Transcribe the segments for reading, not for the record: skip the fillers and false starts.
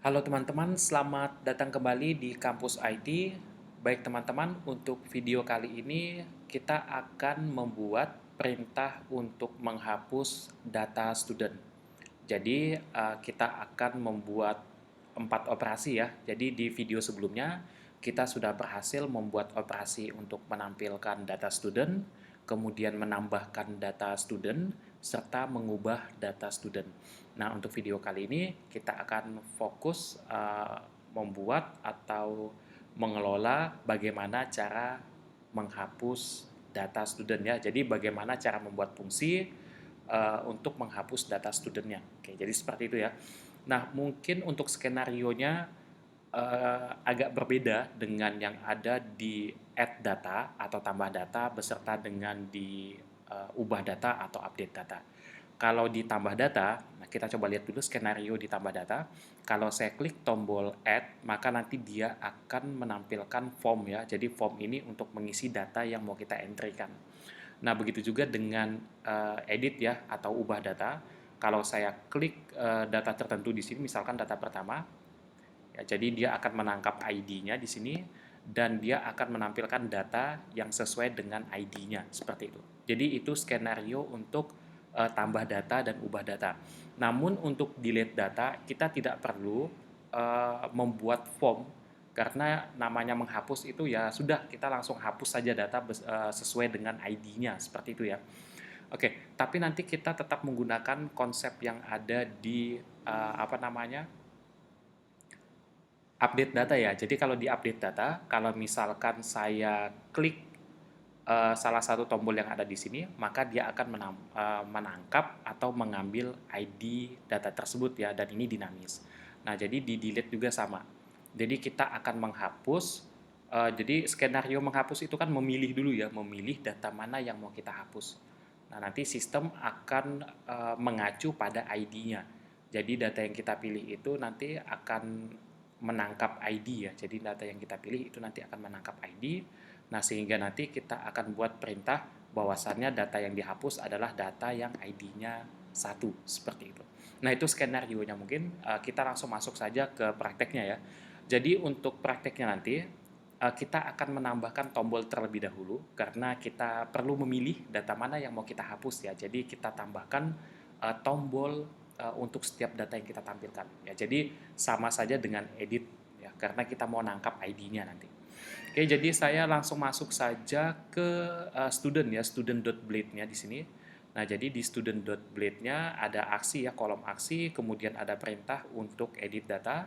Halo teman-teman, selamat datang kembali di Kampus IT. Baik teman-teman, untuk video kali ini kita akan membuat perintah untuk menghapus data student. Jadi kita akan membuat 4 operasi ya. Jadi di video sebelumnya kita sudah berhasil membuat operasi untuk menampilkan data student, kemudian menambahkan data student, serta mengubah data student. Nah, untuk video kali ini kita akan fokus membuat atau mengelola bagaimana cara menghapus data student ya. Jadi bagaimana cara membuat fungsi untuk menghapus data studentnya. Oke, jadi seperti itu ya. Nah, mungkin untuk skenario-nya agak berbeda dengan yang ada di add data atau tambah data beserta dengan di ubah data atau update data. Kalau ditambah data, nah kita coba lihat dulu skenario ditambah data. Kalau saya klik tombol add, maka nanti dia akan menampilkan form ya. Jadi form ini untuk mengisi data yang mau kita entry-kan. Nah, begitu juga dengan edit ya atau ubah data. Kalau saya klik data tertentu di sini, misalkan data pertama, ya, jadi dia akan menangkap ID-nya di sini dan dia akan menampilkan data yang sesuai dengan ID-nya seperti itu. Jadi itu skenario untuk tambah data dan ubah data. Namun untuk delete data kita tidak perlu membuat form karena namanya menghapus itu ya sudah kita langsung hapus saja data sesuai dengan ID-nya seperti itu ya. Oke, tapi nanti kita tetap menggunakan konsep yang ada di apa namanya update data ya. Jadi kalau di update data, kalau misalkan saya klik salah satu tombol yang ada di sini, maka dia akan menangkap atau mengambil ID data tersebut ya, dan ini dinamis. Nah, jadi di delete juga sama. Jadi kita akan menghapus. Jadi skenario menghapus itu kan memilih dulu ya, memilih data mana yang mau kita hapus. Nah, nanti sistem akan mengacu pada ID-nya. Jadi data yang kita pilih itu nanti akan menangkap ID ya. Jadi data yang kita pilih itu nanti akan menangkap ID. Nah, sehingga nanti kita akan buat perintah bahwasannya data yang dihapus adalah data yang ID-nya satu seperti itu. Nah, itu skenario-nya mungkin kita langsung masuk saja ke prakteknya ya. Jadi untuk prakteknya nanti kita akan menambahkan tombol terlebih dahulu karena kita perlu memilih data mana yang mau kita hapus ya. Jadi kita tambahkan tombol untuk setiap data yang kita tampilkan. Ya, jadi sama saja dengan edit ya, karena kita mau nangkap ID-nya nanti. Oke, jadi saya langsung masuk saja ke student ya, student.blade-nya di sini. Nah, jadi di student.blade-nya ada aksi ya, kolom aksi, kemudian ada perintah untuk edit data.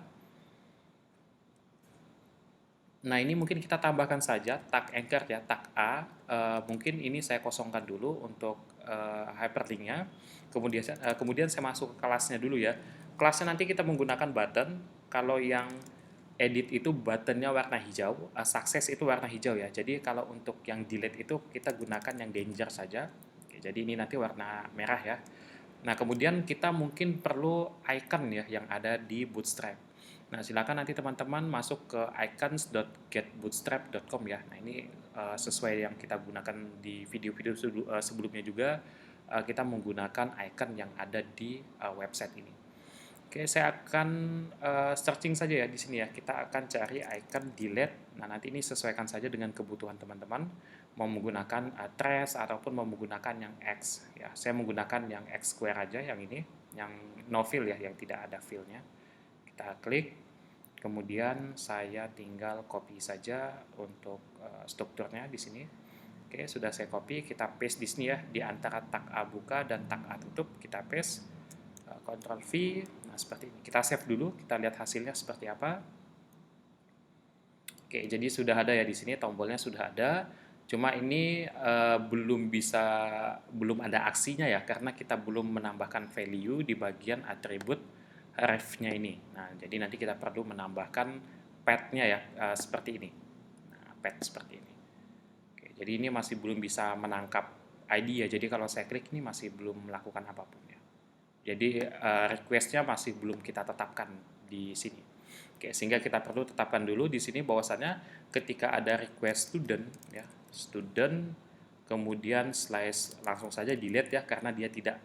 Nah, ini mungkin kita tambahkan saja tag anchor ya, tag A. Mungkin ini saya kosongkan dulu untuk hyperlink-nya. Kemudian saya masuk ke kelasnya dulu ya. Kelasnya nanti kita menggunakan button. Kalau yang edit itu buttonnya warna hijau, success itu warna hijau ya. Jadi kalau untuk yang delete itu kita gunakan yang danger saja. Oke, jadi ini nanti warna merah ya. Nah, kemudian kita mungkin perlu icon ya yang ada di Bootstrap. Nah, silakan nanti teman-teman masuk ke icons.getbootstrap.com ya. Nah, ini sesuai yang kita gunakan di video-video sebelumnya juga, kita menggunakan icon yang ada di website ini. Oke, saya akan searching saja ya di sini ya. Kita akan cari icon delete. Nah, nanti ini sesuaikan saja dengan kebutuhan teman-teman. Mau menggunakan trace ataupun mau menggunakan yang X. Ya, saya menggunakan yang X square aja yang ini, yang no fill ya, yang tidak ada fill-nya. Kita klik, kemudian saya tinggal copy saja untuk strukturnya di sini. Oke, sudah saya copy, kita paste di sini ya, di antara tag A buka dan tag A tutup, kita paste. Ctrl V, nah seperti ini. Kita save dulu, kita lihat hasilnya seperti apa. Oke, jadi sudah ada ya di sini, tombolnya sudah ada. Cuma ini belum ada aksinya ya, karena kita belum menambahkan value di bagian atribut ref-nya ini. Nah, jadi nanti kita perlu menambahkan path-nya ya, seperti ini. Nah, path seperti ini. Oke, jadi ini masih belum bisa menangkap ID ya, jadi kalau saya klik ini masih belum melakukan apapun ya. Jadi request-nya masih belum kita tetapkan di sini. Oke, sehingga kita perlu tetapkan dulu di sini bahwasannya ketika ada request student ya, student kemudian slash langsung saja delete ya karena dia tidak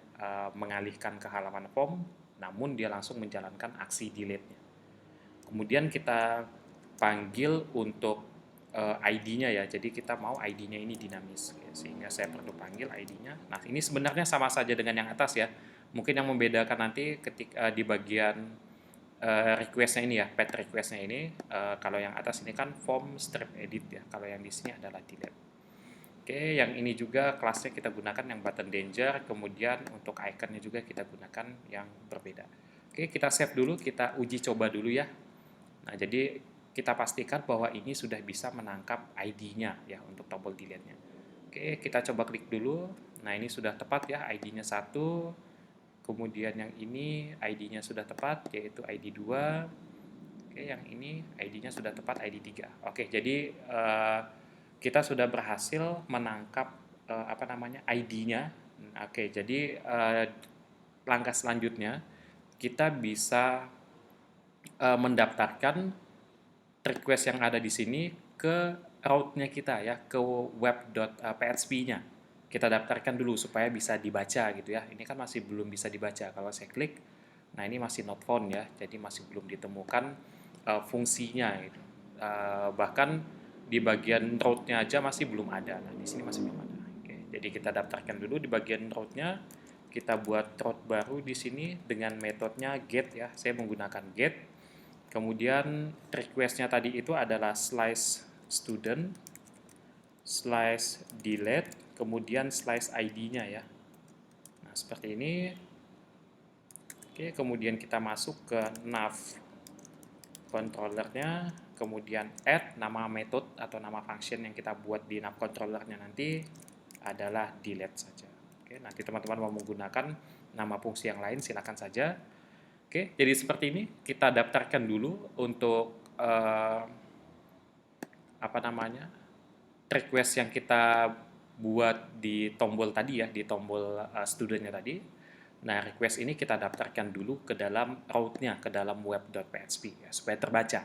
mengalihkan ke halaman form, namun dia langsung menjalankan aksi delete-nya. Kemudian kita panggil untuk ID-nya ya. Jadi kita mau ID-nya ini dinamis, sehingga saya perlu panggil ID-nya. Nah, ini sebenarnya sama saja dengan yang atas ya. Mungkin yang membedakan nanti ketika di bagian request-nya ini ya, pet request-nya ini, kalau yang atas ini kan form strip edit ya. Kalau yang di sini adalah delete. Oke, yang ini juga kelasnya kita gunakan yang button danger, kemudian untuk iconnya juga kita gunakan yang berbeda. Oke, kita save dulu, kita uji coba dulu ya. Nah, jadi kita pastikan bahwa ini sudah bisa menangkap ID-nya ya untuk tombol delete-nya. Oke, kita coba klik dulu. Nah, ini sudah tepat ya, ID-nya 1. Kemudian yang ini ID-nya sudah tepat, yaitu ID 2. Oke, yang ini ID-nya sudah tepat, ID 3. Oke, jadi kita sudah berhasil menangkap ID-nya. Oke, jadi langkah selanjutnya kita bisa mendaftarkan request yang ada di sini ke route-nya kita ya, ke web.php-nya. Kita daftarkan dulu supaya bisa dibaca gitu ya. Ini kan masih belum bisa dibaca. Kalau saya klik, nah ini masih not found ya, jadi masih belum ditemukan fungsinya gitu. Bahkan di bagian route-nya aja masih belum ada. Nah, di sini masih belum ada. Oke, jadi kita daftarkan dulu di bagian route-nya. Kita buat route baru di sini dengan metodenya get ya. Saya menggunakan get. Kemudian request-nya tadi itu adalah slice student, slice delete, kemudian slice ID-nya ya. Nah, seperti ini. Oke, kemudian kita masuk ke nav controllernya, kemudian add nama method atau nama function yang kita buat di nav controllernya nanti adalah delete saja. Oke, nanti teman-teman mau menggunakan nama fungsi yang lain silakan saja. Oke, jadi seperti ini kita daftarkan dulu untuk request yang kita buat di tombol tadi ya, di tombol studentnya tadi. Nah, request ini kita daftarkan dulu ke dalam route-nya, ke dalam web.php ya, supaya terbaca.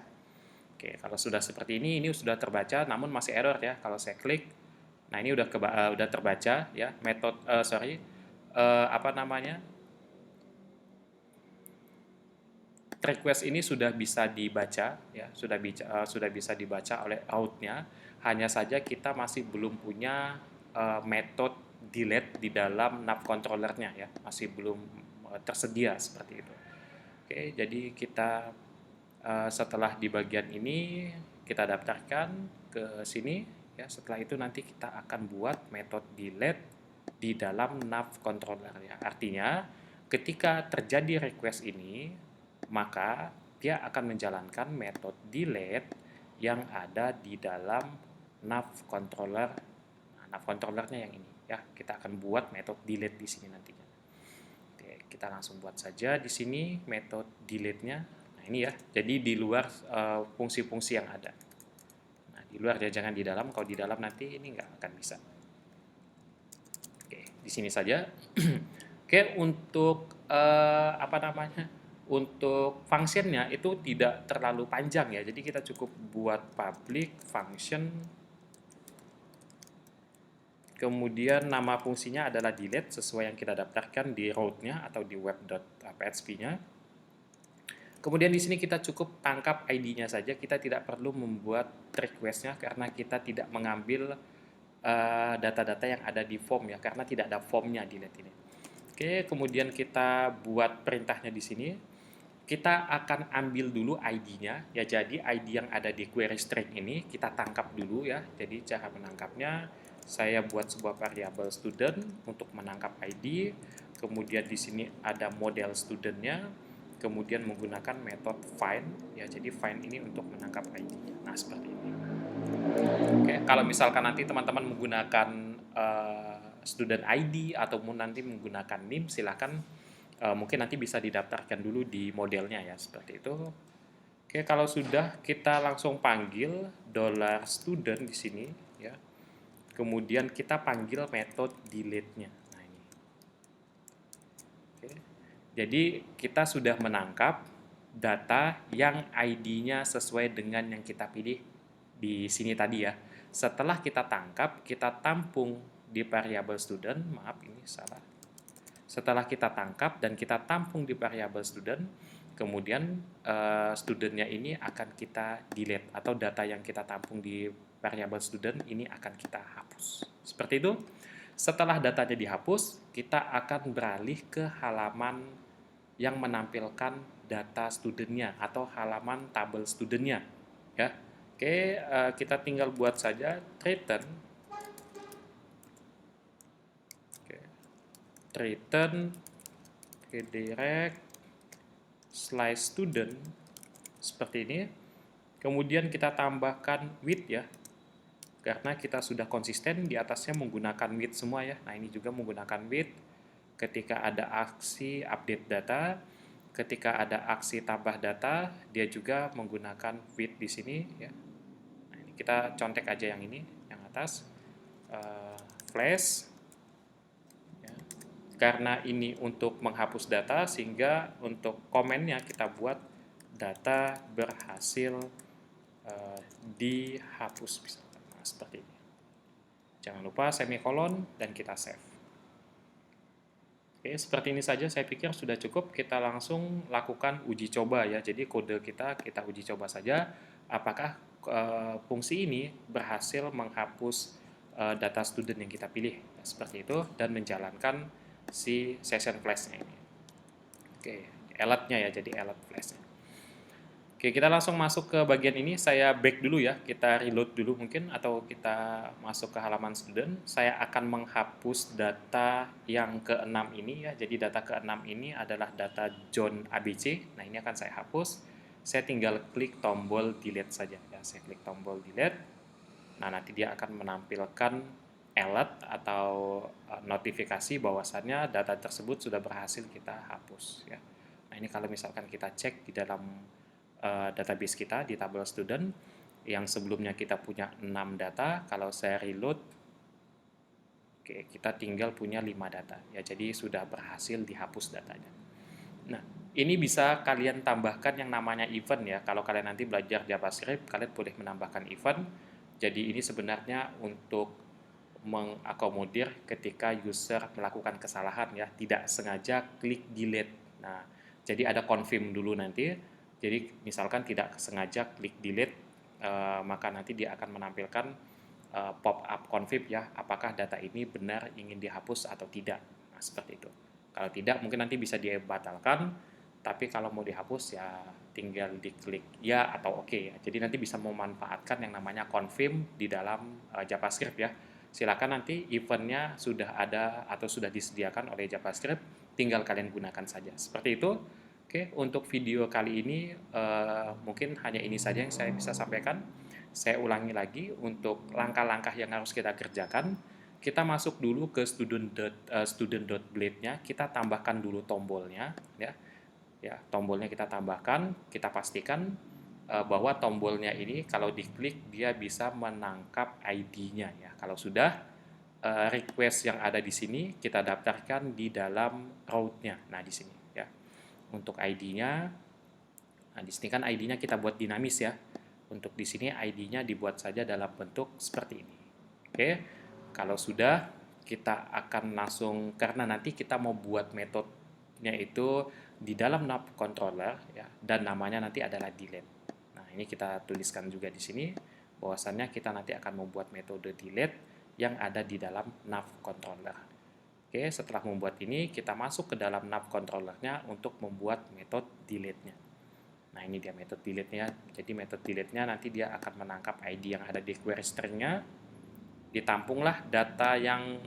Oke, kalau sudah seperti ini sudah terbaca, namun masih error ya. Kalau saya klik, nah ini udah terbaca ya, request ini sudah bisa dibaca ya, sudah bisa dibaca oleh route-nya. Hanya saja kita masih belum punya metode delete di dalam nav controllernya ya, masih belum tersedia seperti itu. Oke, jadi kita setelah di bagian ini kita daftarkan ke sini ya. Setelah itu nanti kita akan buat metode delete di dalam nav controller ya. Artinya ketika terjadi request ini, maka dia akan menjalankan metode delete yang ada di dalam nav controller. Nah, nav controllernya yang ini ya. Kita akan buat metode delete di sini nantinya. Oke, kita langsung buat saja di sini metode delete-nya. Nah, ini ya. Jadi di luar fungsi-fungsi yang ada. Nah, di luar ya, jangan di dalam. Kalau di dalam nanti ini nggak akan bisa. Oke, di sini saja. Oke, untuk untuk functionnya itu tidak terlalu panjang ya, jadi kita cukup buat public function, kemudian nama fungsinya adalah delete sesuai yang kita daftarkan di route-nya atau di web.php-nya. Kemudian di sini kita cukup tangkap ID-nya saja, kita tidak perlu membuat request-nya karena kita tidak mengambil data-data yang ada di form ya, karena tidak ada formnya delete ini. Oke, kemudian kita buat perintahnya di sini. Kita akan ambil dulu ID-nya ya, jadi ID yang ada di query string ini kita tangkap dulu ya. Jadi cara menangkapnya, saya buat sebuah variabel student untuk menangkap ID, kemudian di sini ada model studentnya, kemudian menggunakan metode find ya, jadi find ini untuk menangkap ID-nya. Nah, seperti ini. Oke, kalau misalkan nanti teman-teman menggunakan student ID ataupun nanti menggunakan NIM, silahkan mungkin nanti bisa didaftarkan dulu di modelnya ya, seperti itu. Oke, kalau sudah kita langsung panggil $student di sini ya. Kemudian kita panggil metode delete-nya. Nah, ini. Oke. Jadi kita sudah menangkap data yang ID-nya sesuai dengan yang kita pilih di sini tadi ya. Setelah kita tangkap, kita tampung di variabel student, maaf ini salah. Setelah kita tangkap dan kita tampung di variabel student, kemudian studentnya ini akan kita delete, atau data yang kita tampung di variabel student ini akan kita hapus. Seperti itu. Setelah datanya dihapus, kita akan beralih ke halaman yang menampilkan data studentnya atau halaman tabel studentnya. Ya, oke, kita tinggal buat saja return, direct slice student seperti ini. Kemudian kita tambahkan with ya, karena kita sudah konsisten di atasnya menggunakan with semua ya. Nah, ini juga menggunakan with. Ketika ada aksi update data, ketika ada aksi tambah data, dia juga menggunakan with di sini ya. Nah, ini kita contek aja yang ini, yang atas, flash. Ya. Karena ini untuk menghapus data, sehingga untuk komennya kita buat data berhasil dihapus misalkan. Nah, seperti ini. Jangan lupa semikolon dan kita save. Oke, seperti ini saja saya pikir sudah cukup. Kita langsung lakukan uji coba ya. Jadi kode kita uji coba saja apakah fungsi ini berhasil menghapus data student yang kita pilih. Seperti itu, dan menjalankan si session flash-nya ini. Oke, alert-nya ya, jadi alert flash-nya. Oke, kita langsung masuk ke bagian ini. Saya back dulu ya, kita reload dulu mungkin, atau kita masuk ke halaman student. Saya akan menghapus data yang ke-6 ini ya. Jadi data ke-6 ini adalah data John ABC. Nah, ini akan saya hapus. Saya tinggal klik tombol delete saja ya. Saya klik tombol delete. Nah, nanti dia akan menampilkan alert atau notifikasi bahwasannya data tersebut sudah berhasil kita hapus ya. Nah, ini kalau misalkan kita cek di dalam database kita di tabel student yang sebelumnya kita punya 6 data, kalau saya reload, oke, kita tinggal punya 5 data ya, jadi sudah berhasil dihapus datanya. Nah, ini bisa kalian tambahkan yang namanya event ya. Kalau kalian nanti belajar JavaScript, kalian boleh menambahkan event. Jadi ini sebenarnya untuk mengakomodir ketika user melakukan kesalahan ya, tidak sengaja klik delete. Nah, jadi ada confirm dulu nanti. Jadi misalkan tidak sengaja klik delete, maka nanti dia akan menampilkan pop-up confirm ya, apakah data ini benar ingin dihapus atau tidak. Nah, seperti itu. Kalau tidak, mungkin nanti bisa dibatalkan, tapi kalau mau dihapus ya tinggal diklik ya atau oke ya. Jadi nanti bisa memanfaatkan yang namanya confirm di dalam JavaScript ya. Silakan nanti eventnya sudah ada atau sudah disediakan oleh JavaScript, tinggal kalian gunakan saja. Seperti itu. Oke, untuk video kali ini mungkin hanya ini saja yang saya bisa sampaikan. Saya ulangi lagi untuk langkah-langkah yang harus kita kerjakan. Kita masuk dulu ke student.blade-nya, kita tambahkan dulu tombolnya ya. Ya, tombolnya kita tambahkan, kita pastikan bahwa tombolnya ini kalau diklik dia bisa menangkap ID-nya ya. Kalau sudah, request yang ada di sini kita daftarkan di dalam route-nya. Nah, di sini ya. Untuk ID-nya, nah di sini kan ID-nya kita buat dinamis ya. Untuk di sini ID-nya dibuat saja dalam bentuk seperti ini. Oke, kalau sudah kita akan langsung, karena nanti kita mau buat metodenya itu di dalam nav controller ya, dan namanya nanti adalah delete. Nah, ini kita tuliskan juga di sini bahwasannya kita nanti akan membuat metode delete yang ada di dalam nav controller. Oke, setelah membuat ini, kita masuk ke dalam nav controllernya untuk membuat metode delete-nya. Nah, ini dia metode delete-nya. Jadi metode delete-nya nanti dia akan menangkap ID yang ada di query string-nya, ditampunglah data yang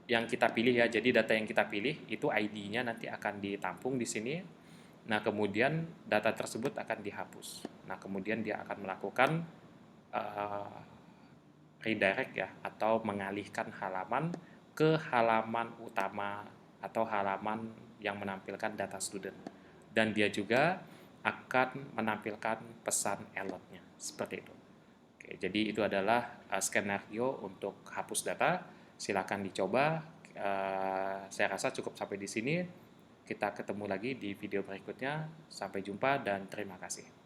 kita pilih ya. Jadi data yang kita pilih itu ID-nya nanti akan ditampung di sini. Nah, kemudian data tersebut akan dihapus. Nah, kemudian dia akan melakukan redirect ya, atau mengalihkan halaman ke halaman utama atau halaman yang menampilkan data student. Dan dia juga akan menampilkan pesan alert-nya. Seperti itu. Oke, jadi itu adalah skenario untuk hapus data. Silakan dicoba. Saya rasa cukup sampai di sini. Kita ketemu lagi di video berikutnya. Sampai jumpa dan terima kasih.